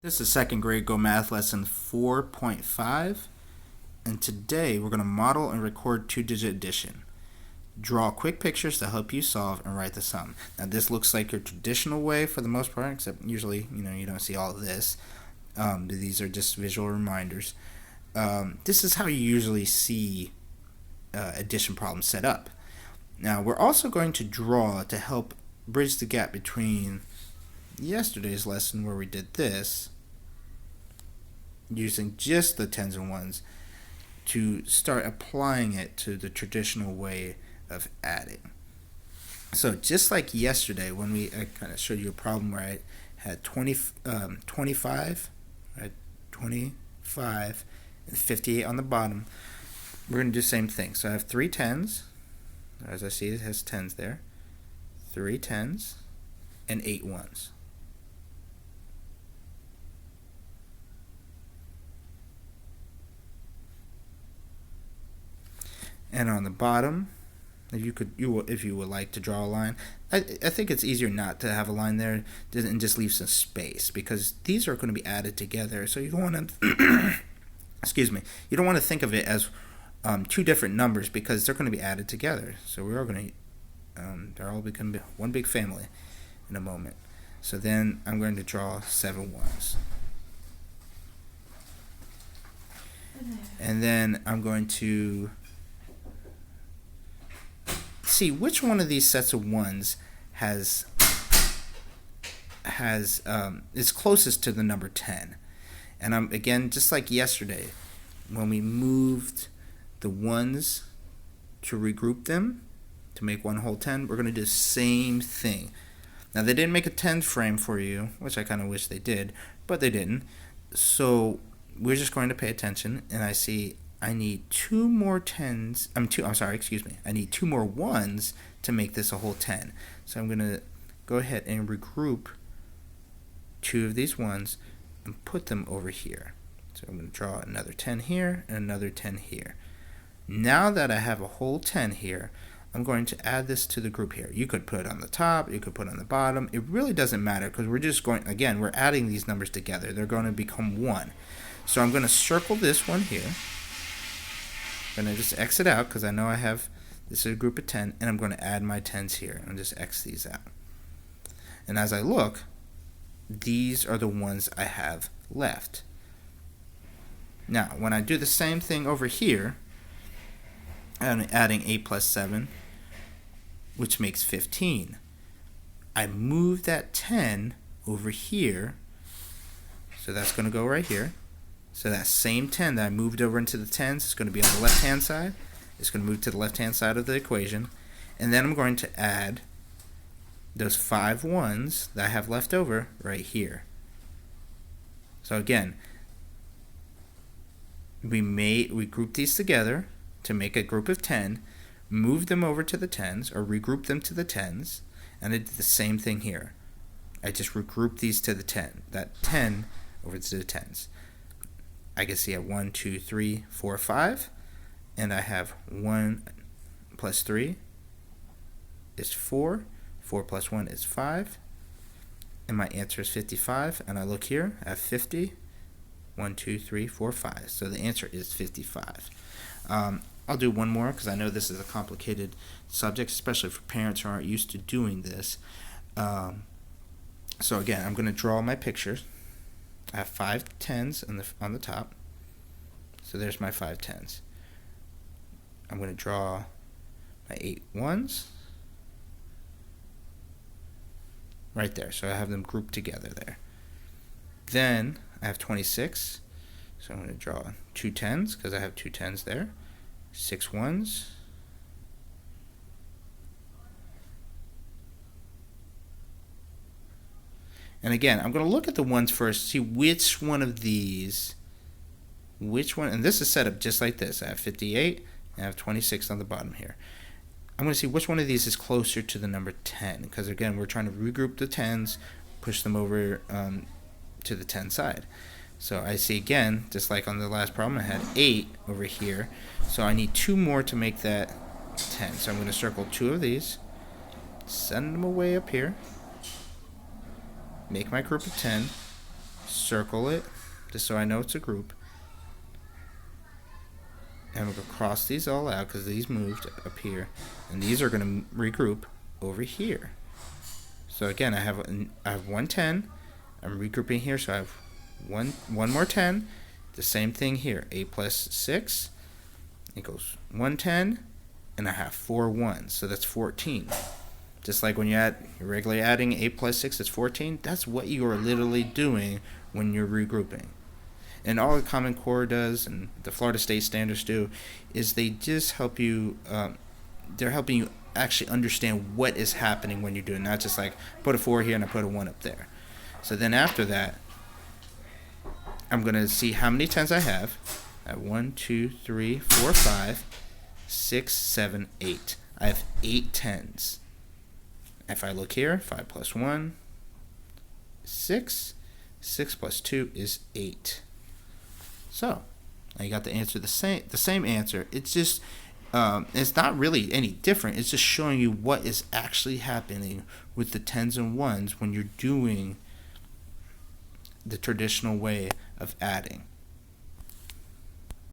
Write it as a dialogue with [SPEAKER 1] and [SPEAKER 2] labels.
[SPEAKER 1] This is second grade Go Math lesson 4.5, and today we're going to model and record two-digit addition. Draw quick pictures to help you solve and write the sum. Now this looks like your traditional way for the most part, except usually you don't see all of this. These are just visual reminders. This is how you usually see addition problems set up. Now we're also going to draw to help bridge the gap between yesterday's lesson where we did this using just the tens and ones to start applying it to the traditional way of adding. So just like yesterday when I kind of showed you a problem where I had 25 and 58 on the bottom, we're going to do the same thing. So I have three tens, as I see it has tens there, three tens, and 8 ones. And on the bottom, if you would like to draw a line, I think it's easier not to have a line there and just leave some space, because these are going to be added together. So you don't want to, excuse me, you don't want to think of it as two different numbers, because they're going to be added together. So we are going to, they're all going to be one big family in a moment. So then I'm going to draw 7 ones. And then I'm going to see which one of these sets of ones is closest to the number 10. And I'm again, just like yesterday when we moved the ones to regroup them to make one whole 10, we're going to do the same thing. Now they didn't make a 10 frame for you, which I kind of wish they did, but they didn't. So we're just going to pay attention, and I see I need two more tens. I need two more ones to make this a whole 10. So I'm going to go ahead and regroup two of these ones and put them over here. So I'm going to draw another 10 here and another 10 here. Now that I have a whole 10 here, I'm going to add this to the group here. You could put it on the top, you could put it on the bottom. It really doesn't matter, because we're just going, again, we're adding these numbers together. They're going to become one. So I'm going to circle this one here. I'm going to just X it out, because I know I have, this is a group of 10, and I'm going to add my 10s here and just X these out. And as I look, these are the ones I have left. Now, when I do the same thing over here, I'm adding 8 plus 7, which makes 15. I move that 10 over here, so that's going to go right here. So that same 10 that I moved over into the tens is going to be on the left-hand side. It's going to move to the left-hand side of the equation. And then I'm going to add those 5 ones that I have left over right here. So again, we group these together to make a group of 10, move them over to the tens, or regroup them to the tens, and I did the same thing here. I just regroup these to the 10, that 10 over to the tens. I can see I have 1, 2, 3, 4, 5, and I have 1 plus 3 is 4, 4 plus 1 is 5, and my answer is 55, and I look here, I have 50, 1, 2, 3, 4, 5, so the answer is 55. I'll do one more, because I know this is a complicated subject, especially for parents who aren't used to doing this. So again, I'm going to draw my pictures. I have 5 tens on the top. So there's my 5 tens. I'm going to draw my 8 ones right there. So I have them grouped together there. Then I have 26. So I'm going to draw 2 tens, because I have 2 tens there. 6 ones. And again, I'm going to look at the ones first, see which one of these, and this is set up just like this. I have 58, and I have 26 on the bottom here. I'm going to see which one of these is closer to the number 10, because again, we're trying to regroup the 10s, push them over to the 10 side. So I see again, just like on the last problem, I had 8 over here. So I need 2 more to make that 10. So I'm going to circle 2 of these, send them away up here, make my group of 10, circle it, just so I know it's a group. And we're going to cross these all out because these moved up here. And these are going to regroup over here. So again, I have 110. I'm regrouping here, so I have one more 10. The same thing here. 8 plus 6 equals 110. And I have 4 ones, so that's 14. Just like when you're regularly adding 8 plus 6 is 14, that's what you are literally doing when you're regrouping. And all the Common Core does, and the Florida State Standards do, is they just help you, they're helping you actually understand what is happening when you're doing, not just like put a 4 here and I put a 1 up there. So then after that, I'm going to see how many 10s I have. I have 1, 2, 3, 4, 5, 6, 7, 8. I have 8 10s. If I look here, 5 plus 1, 6. 6 plus 2 is 8. So, I got the answer, the same answer. It's just, it's not really any different. It's just showing you what is actually happening with the 10s and 1s when you're doing the traditional way of adding.